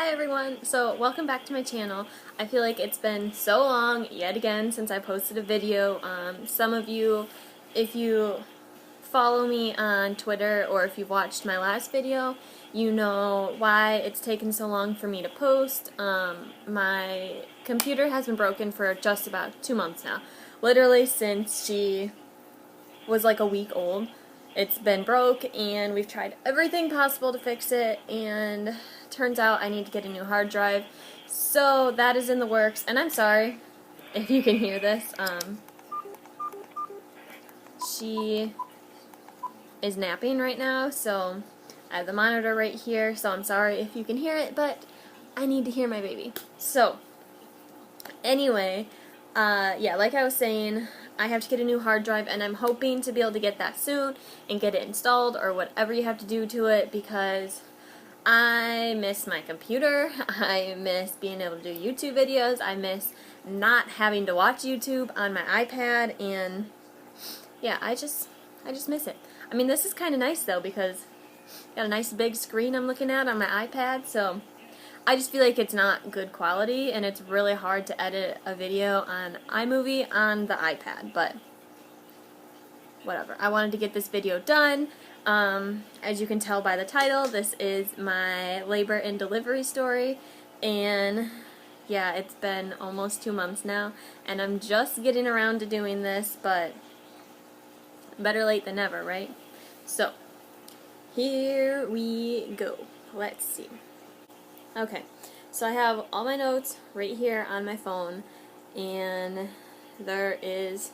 Hi everyone! So welcome back to my channel. I feel like it's been so long yet again since I posted a video. Some of you, if you follow me on Twitter or if you've watched my last video, you know why it's taken so long for me to post. My computer has been broken for just about 2 months now. Literally since she was like a week old. It's been broke and we've tried everything possible to fix it, and turns out I need to get a new hard drive. So that is in the works, and I'm sorry if you can hear this. She is napping right now, so I have the monitor right here, so I'm sorry if you can hear it, but I need to hear my baby. So, anyway, yeah, like I was saying, I have to get a new hard drive, and I'm hoping to be able to get that soon and get it installed or whatever you have to do to it, because I miss my computer. I miss being able to do YouTube videos. I miss not having to watch YouTube on my iPad, and yeah, I just miss it. I mean, this is kind of nice though, because got a nice big screen I'm looking at on my iPad, so I just feel like it's not good quality, and it's really hard to edit a video on iMovie on the iPad, but whatever. I wanted to get this video done. As you can tell by the title, this is my labor and delivery story, and yeah, it's been almost 2 months now, and I'm just getting around to doing this, but better late than never, right? So, here we go. Let's see. Okay, so I have all my notes right here on my phone, and there is,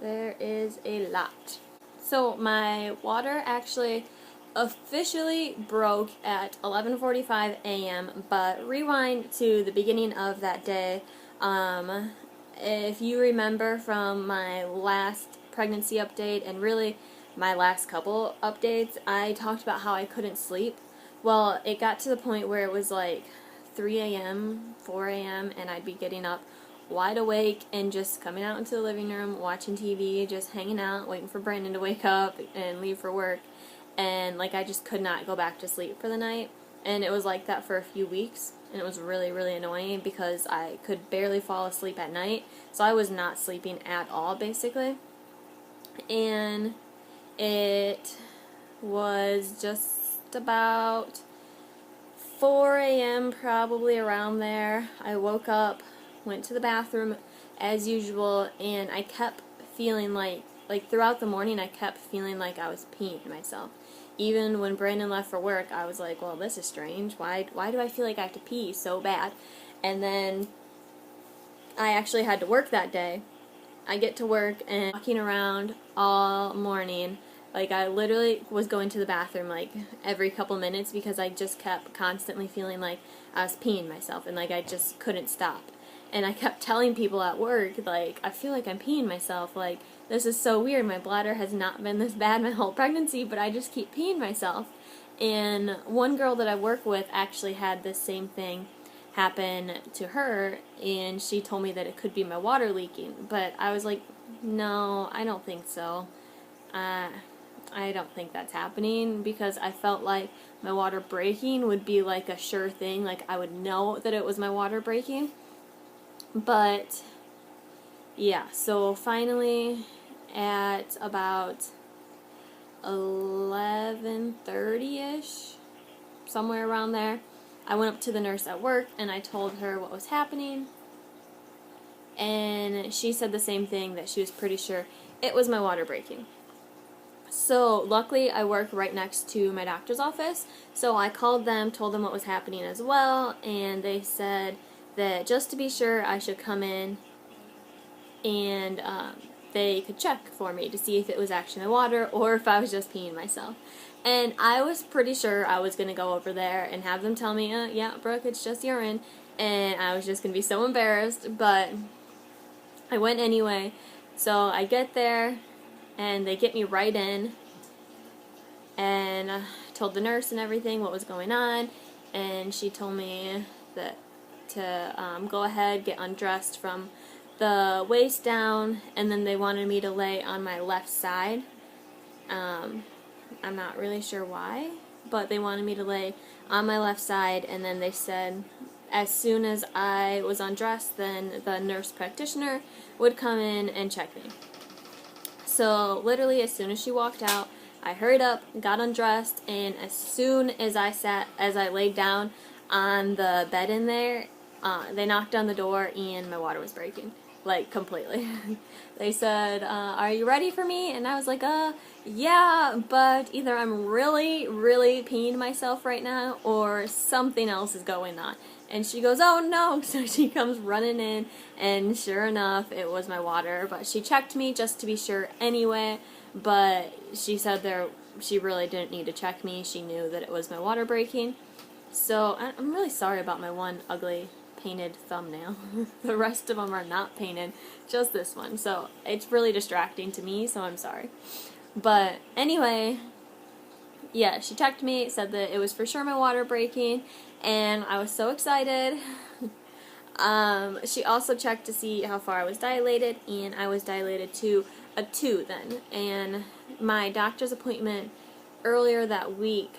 there is a lot. So my water actually officially broke at 11:45 a.m., but rewind to the beginning of that day. If you remember from my last pregnancy update, and really my last couple updates, I talked about how I couldn't sleep. Well, it got to the point where it was like 3 a.m., 4 a.m., and I'd be getting up wide awake and just coming out into the living room, watching TV, just hanging out, waiting for Brandon to wake up and leave for work. And like, I just could not go back to sleep for the night. And it was like that for a few weeks, and it was really, really annoying because I could barely fall asleep at night. So I was not sleeping at all, basically. And it was just about 4 a.m., probably around there. I woke up, went to the bathroom as usual, and I kept feeling like throughout the morning I kept feeling like I was peeing myself. Even when Brandon left for work, I was like, well, this is strange. Why do I feel like I have to pee so bad? And then I actually had to work that day. I get to work and walking around all morning. Like, I literally was going to the bathroom like every couple minutes because I just kept constantly feeling like I was peeing myself, and like I just couldn't stop. And I kept telling people at work, like, I feel like I'm peeing myself, like, this is so weird, my bladder has not been this bad my whole pregnancy, but I just keep peeing myself. And one girl that I work with actually had this same thing happen to her, and she told me that it could be my water leaking, but I was like, no, I don't think so. I don't think that's happening, because I felt like my water breaking would be like a sure thing, like I would know that it was my water breaking. But yeah, so finally at about 11:30ish, somewhere around there, I went up to the nurse at work and I told her what was happening, and she said the same thing, that she was pretty sure it was my water breaking. So luckily I work right next to my doctor's office, so I called them, told them what was happening as well, and they said that just to be sure I should come in and they could check for me to see if it was actually my water or if I was just peeing myself. And I was pretty sure I was going to go over there and have them tell me, yeah, Brooke, it's just urine, and I was just going to be so embarrassed, but I went anyway. So I get there, and they get me right in, and told the nurse and everything what was going on, and she told me that to go ahead, get undressed from the waist down, and then they wanted me to lay on my left side. I'm not really sure why, but they wanted me to lay on my left side, and then they said as soon as I was undressed, then the nurse practitioner would come in and check me. So literally as soon as she walked out, I hurried up, got undressed, and as soon as I laid down on the bed in there, they knocked on the door and my water was breaking. Like, completely. They said, are you ready for me? And I was like, yeah, but either I'm really, really peeing myself right now or something else is going on. And she goes, oh no, so she comes running in, and sure enough, it was my water. But she checked me just to be sure anyway, but she said she really didn't need to check me. She knew that it was my water breaking. So I'm really sorry about my one ugly painted thumbnail. The rest of them are not painted, just this one. So it's really distracting to me, so I'm sorry. But anyway, yeah, she checked me, said that it was for sure my water breaking, and I was so excited. She also checked to see how far I was dilated, and I was dilated to a 2 then. And my doctor's appointment earlier that week,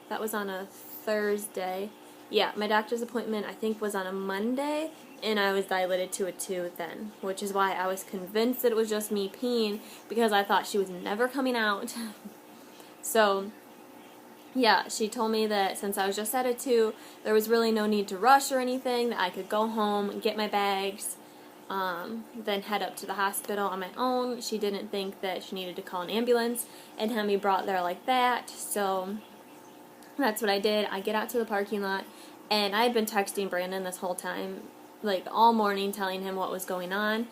that was on a Thursday. Yeah, my doctor's appointment I think was on a Monday, and I was dilated to a 2 then, which is why I was convinced that it was just me peeing, because I thought she was never coming out. So yeah, she told me that since I was just at a 2, there was really no need to rush or anything, that I could go home, get my bags, then head up to the hospital on my own. She didn't think that she needed to call an ambulance and have me brought there like that, so that's what I did. I get out to the parking lot, and I had been texting Brandon this whole time, like all morning, telling him what was going on,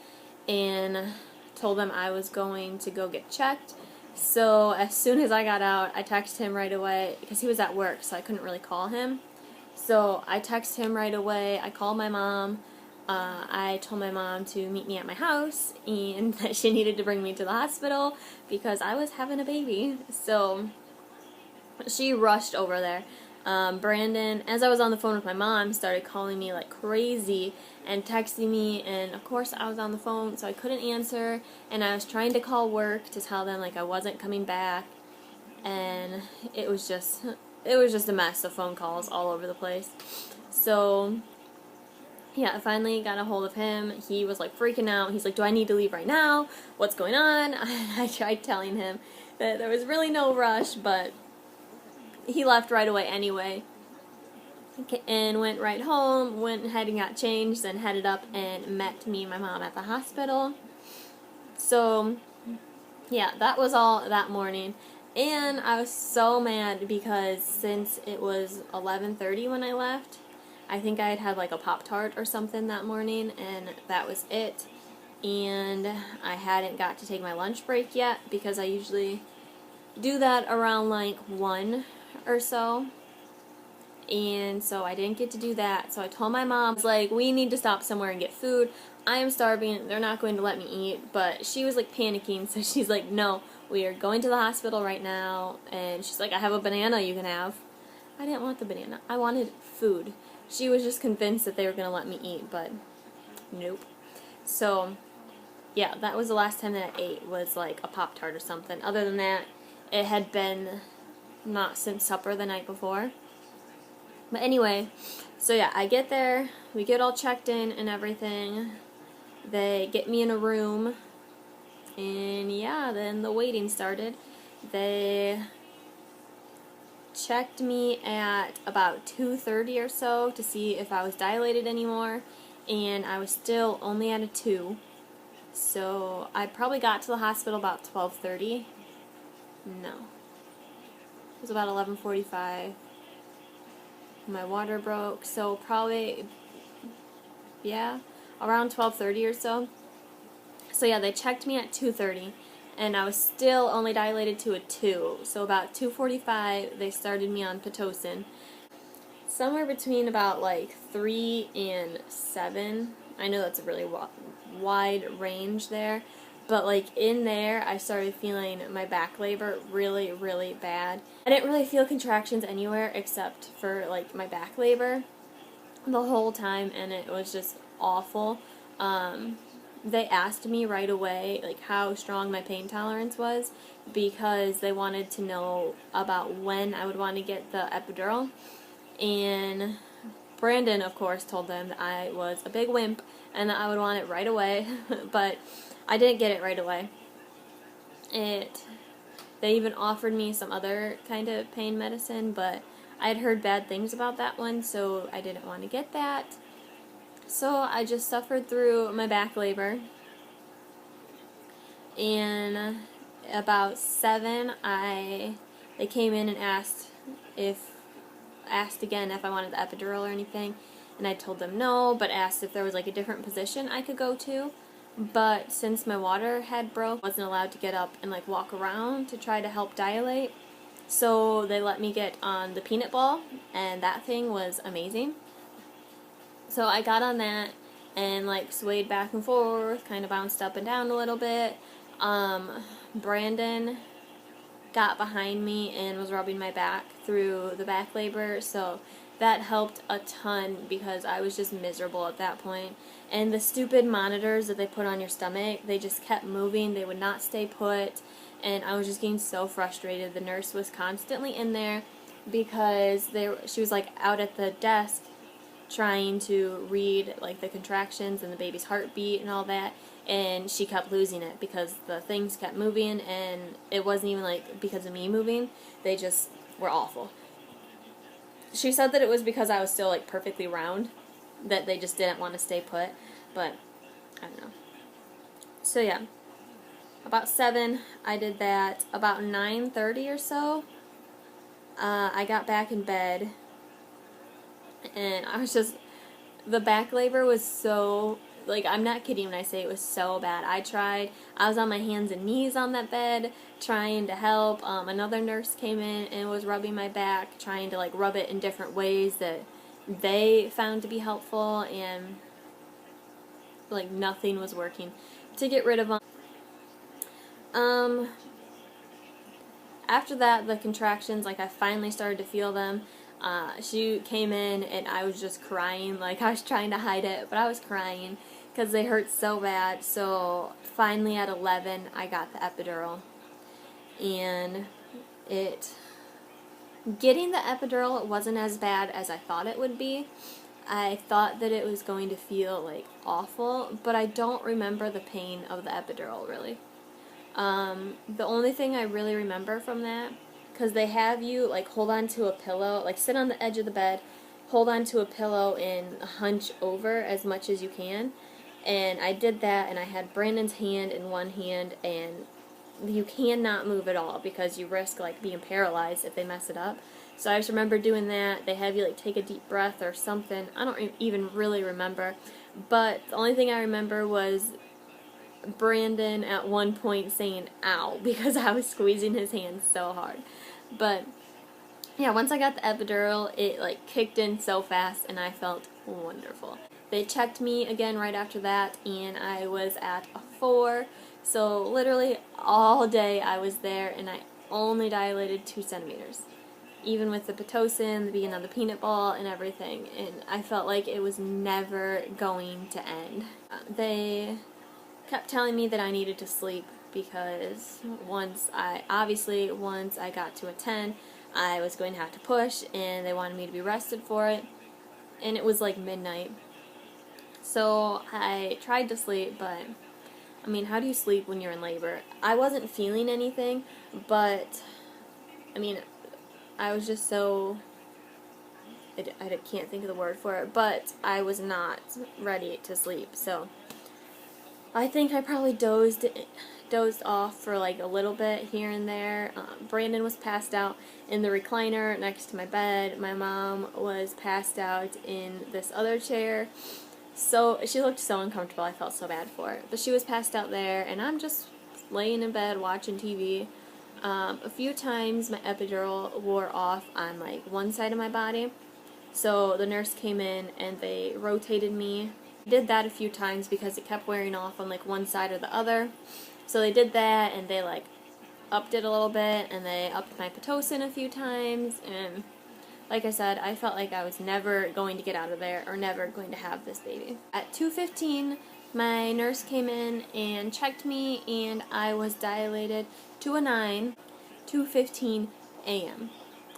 and told him I was going to go get checked. So as soon as I got out, I texted him right away, because he was at work, so I couldn't really call him. So I texted him right away. I called my mom. I told my mom to meet me at my house, and that she needed to bring me to the hospital because I was having a baby. So she rushed over there. Brandon, as I was on the phone with my mom, started calling me like crazy and texting me, and of course I was on the phone, so I couldn't answer, and I was trying to call work to tell them like I wasn't coming back, and it was just a mess of phone calls all over the place. So yeah, I finally got a hold of him. He was like freaking out. He's like, do I need to leave right now? What's going on? I tried telling him that there was really no rush, but he left right away anyway, and went right home, went ahead and got changed, then headed up and met me and my mom at the hospital. So yeah, that was all that morning, and I was so mad because since it was 11:30 when I left, I think I had like a Pop-Tart or something that morning, and that was it, and I hadn't got to take my lunch break yet, because I usually do that around like 1 or so, and so I didn't get to do that. So I told my mom, I was like, we need to stop somewhere and get food. I am starving. They're not going to let me eat. But she was like panicking, so she's like, no, we are going to the hospital right now. And she's like, I have a banana you can have. I didn't want the banana. I wanted food. She was just convinced that they were going to let me eat, but nope. So yeah, that was the last time that I ate, was like a Pop-Tart or something. Other than that, it had been not since supper the night before. But anyway, so yeah, I get there, we get all checked in and everything. They get me in a room, and yeah, then the waiting started. They checked me at about 2:30 or so to see if I was dilated anymore, and I was still only at a 2. So I probably got to the hospital about 12:30. No. It was about 11:45. My water broke, so probably, yeah, around 12:30 or so. So yeah, they checked me at 2:30, and I was still only dilated to a 2. So about 2:45, they started me on Pitocin. Somewhere between about like 3 and 7. I know that's a really wide range there, but like in there, I started feeling my back labor really, really bad. I didn't really feel contractions anywhere except for like my back labor the whole time, and it was just awful. they asked me right away like how strong my pain tolerance was, because they wanted to know about when I would want to get the epidural. And Brandon, of course, told them that I was a big wimp and that I would want it right away, but I didn't get it right away. They even offered me some other kind of pain medicine, but I had heard bad things about that one, so I didn't want to get that. So I just suffered through my back labor, and about 7, they came in and asked again if I wanted the epidural or anything, and I told them no, but asked if there was like a different position I could go to. But since my water had broke, I wasn't allowed to get up and like walk around to try to help dilate. So they let me get on the peanut ball, and that thing was amazing. So I got on that and like swayed back and forth, kind of bounced up and down a little bit. Brandon got behind me and was rubbing my back through the back labor, so that helped a ton because I was just miserable at that point. And the stupid monitors that they put on your stomach, they just kept moving, they would not stay put, and I was just getting so frustrated. The nurse was constantly in there because she was like out at the desk trying to read like the contractions and the baby's heartbeat and all that, and she kept losing it because the things kept moving, and it wasn't even like because of me moving, they just were awful. She said that it was because I was still like perfectly round, that they just didn't want to stay put, but I don't know. So yeah, about 7 I did that. About 9:30 or so, I got back in bed, and I was just, the back labor was so, like, I'm not kidding when I say it was so bad. I was on my hands and knees on that bed trying to help. Another nurse came in and was rubbing my back, trying to like rub it in different ways that they found to be helpful, and like nothing was working to get rid of them. After that, the contractions, like I finally started to feel them. She came in and I was just crying, like I was trying to hide it, but I was crying because they hurt so bad. So finally at 11 I got the epidural, and getting the epidural wasn't as bad as I thought it would be. I thought that it was going to feel like awful, but I don't remember the pain of the epidural really. The only thing I really remember from that, because they have you like hold on to a pillow, like sit on the edge of the bed, hold on to a pillow and hunch over as much as you can, and I did that, and I had Brandon's hand in one hand, and you cannot move at all because you risk like being paralyzed if they mess it up. So I just remember doing that. They have you like take a deep breath or something. I don't even really remember, but the only thing I remember was Brandon at one point saying ow because I was squeezing his hand so hard. But yeah, once I got the epidural, it like kicked in so fast and I felt wonderful. They checked me again right after that, and I was at a 4. So literally all day I was there, and I only dilated 2 centimeters. Even with the Pitocin, the being on the peanut ball and everything, and I felt like it was never going to end. They kept telling me that I needed to sleep because once I got to a 10, I was going to have to push, and they wanted me to be rested for it, and it was like midnight. So I tried to sleep, but I mean, how do you sleep when you're in labor? I wasn't feeling anything, but I mean, I was just so, I can't think of the word for it, but I was not ready to sleep. So I think I probably dozed off for like a little bit here and there. Brandon was passed out in the recliner next to my bed. My mom was passed out in this other chair. So she looked so uncomfortable. I felt so bad for her. But she was passed out there, and I'm just laying in bed watching TV. A few times my epidural wore off on like one side of my body. So the nurse came in and they rotated me. I did that a few times because it kept wearing off on like one side or the other. So they did that, and they like upped it a little bit, and they upped my Pitocin a few times, and like I said, I felt like I was never going to get out of there or never going to have this baby. At 2:15, my nurse came in and checked me, and I was dilated to a 9, 2:15 a.m.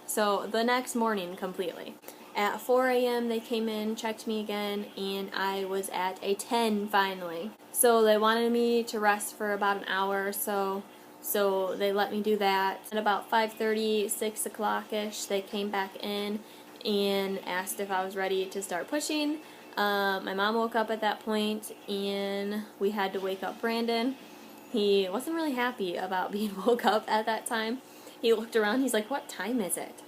So the next morning completely. At 4 a.m. they came in, checked me again, and I was at a 10 finally. So they wanted me to rest for about an hour or so. So they let me do that. At about 5:30, 6 o'clock-ish, they came back in and asked if I was ready to start pushing. My mom woke up at that point, and we had to wake up Brandon. He wasn't really happy about being woke up at that time. He looked around, he's like, "What time is it?"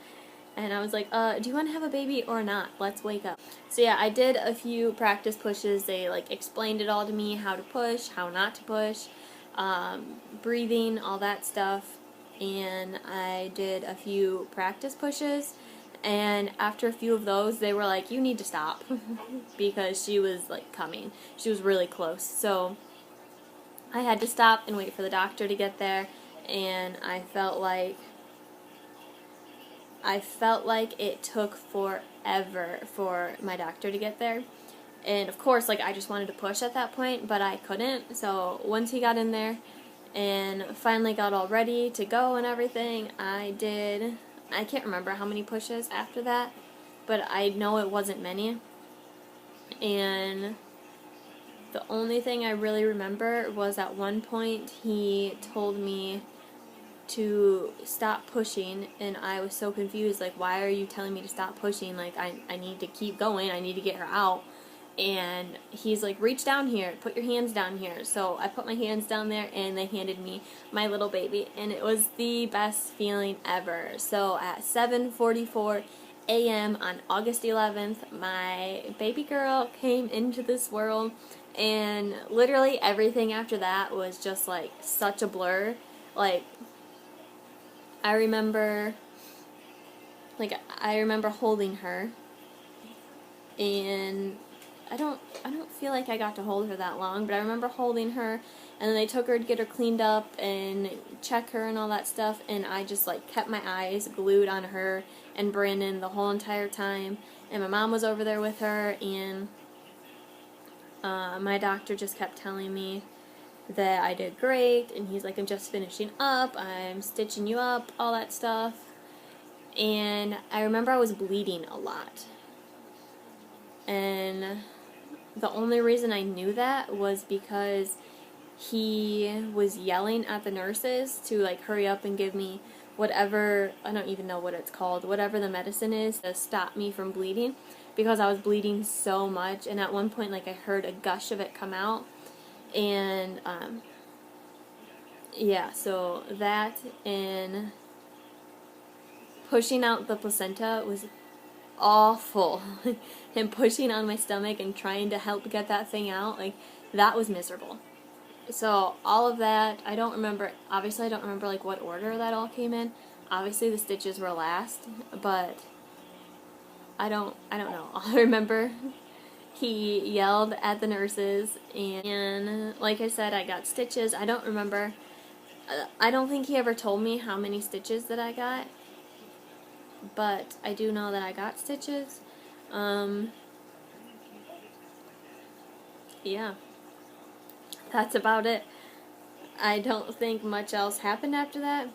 And I was like, do you want to have a baby or not? Let's wake up. So yeah, I did a few practice pushes. They like explained it all to me, how to push, how not to push, breathing, all that stuff. And I did a few practice pushes. And after a few of those, they were like, you need to stop. Because she was like coming. She was really close. So I had to stop and wait for the doctor to get there. And I felt like it took forever for my doctor to get there. And of course, like, I just wanted to push at that point, but I couldn't. So once he got in there and finally got all ready to go and everything, I can't remember how many pushes after that, but I know it wasn't many. And the only thing I really remember was at one point he told me to stop pushing, and I was so confused, like, why are you telling me to stop pushing? Like, I need to keep going, I need to get her out. And he's like, reach down here, put your hands down here. So I put my hands down there, and they handed me my little baby, and it was the best feeling ever. So at 7:44 a.m. on August 11th, my baby girl came into this world, and literally everything after that was just like such a blur. Like, I remember holding her, and I don't feel like I got to hold her that long, but I remember holding her, and then they took her to get her cleaned up and check her and all that stuff, and I just like kept my eyes glued on her and Brandon the whole entire time, and my mom was over there with her, and my doctor just kept telling me that I did great, and he's like, I'm just finishing up, I'm stitching you up, all that stuff. And I remember I was bleeding a lot, and the only reason I knew that was because he was yelling at the nurses to like hurry up and give me whatever, I don't even know what it's called, whatever the medicine is to stop me from bleeding, because I was bleeding so much. And at one point, like, I heard a gush of it come out. And yeah, so that and pushing out the placenta was awful. And pushing on my stomach and trying to help get that thing out, like, that was miserable. So all of that, I don't remember, obviously I don't remember like what order that all came in. Obviously the stitches were last, but I don't know. All I remember, he yelled at the nurses, and like I said, I got stitches. I don't remember, I don't think he ever told me how many stitches that I got, but I do know that I got stitches. Yeah, that's about it. I don't think much else happened after that.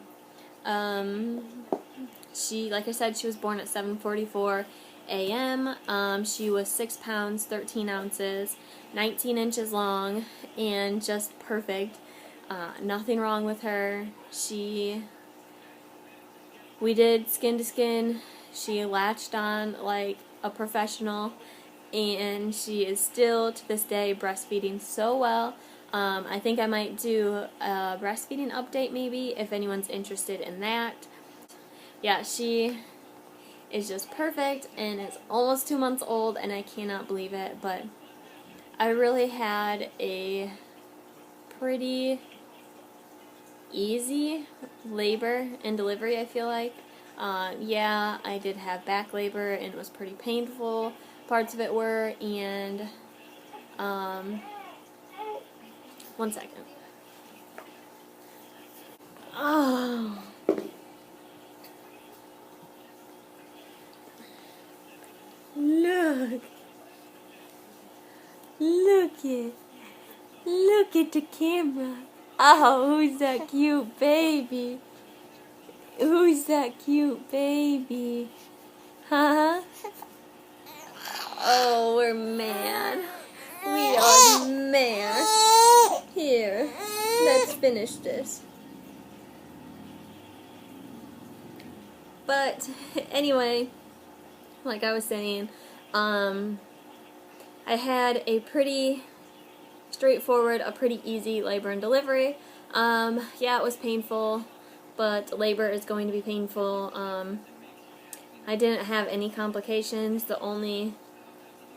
She, like I said, she was born at 7:44 a.m. She was 6 pounds, 13 ounces, 19 inches long, and just perfect. Nothing wrong with her. We did skin to skin. She latched on like a professional, and she is still to this day breastfeeding so well. I think I might do a breastfeeding update maybe if anyone's interested in that. Yeah, she is just perfect, and is almost 2 months old, and I cannot believe it, but I really had a pretty easy labor and delivery, I feel like. Yeah, I did have back labor, and it was pretty painful. Parts of it were, and one second. Oh. Look. Look it. Look at the camera. Oh, who's that cute baby? Who's that cute baby? Huh? Oh, we're mad. We are mad. Here, let's finish this. But anyway, like I was saying, I had a pretty straightforward, a pretty easy labor and delivery. Yeah, it was painful, but labor is going to be painful. I didn't have any complications. The only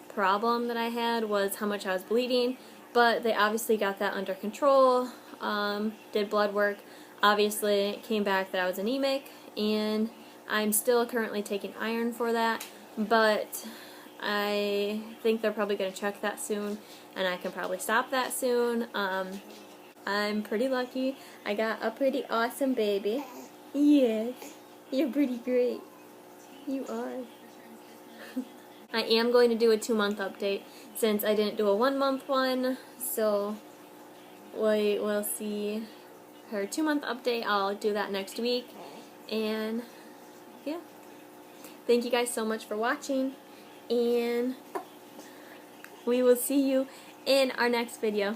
problem that I had was how much I was bleeding, but they obviously got that under control. Did blood work. Obviously, it came back that I was anemic, and I'm still currently taking iron for that, but I think they're probably going to check that soon, and I can probably stop that soon. I'm pretty lucky. I got a pretty awesome baby. Yes, you're pretty great. You are. I am going to do a 2-month update since I didn't do a 1-month one, so we will see her 2-month update. I'll do that next week, and yeah. Thank you guys so much for watching, and we will see you in our next video.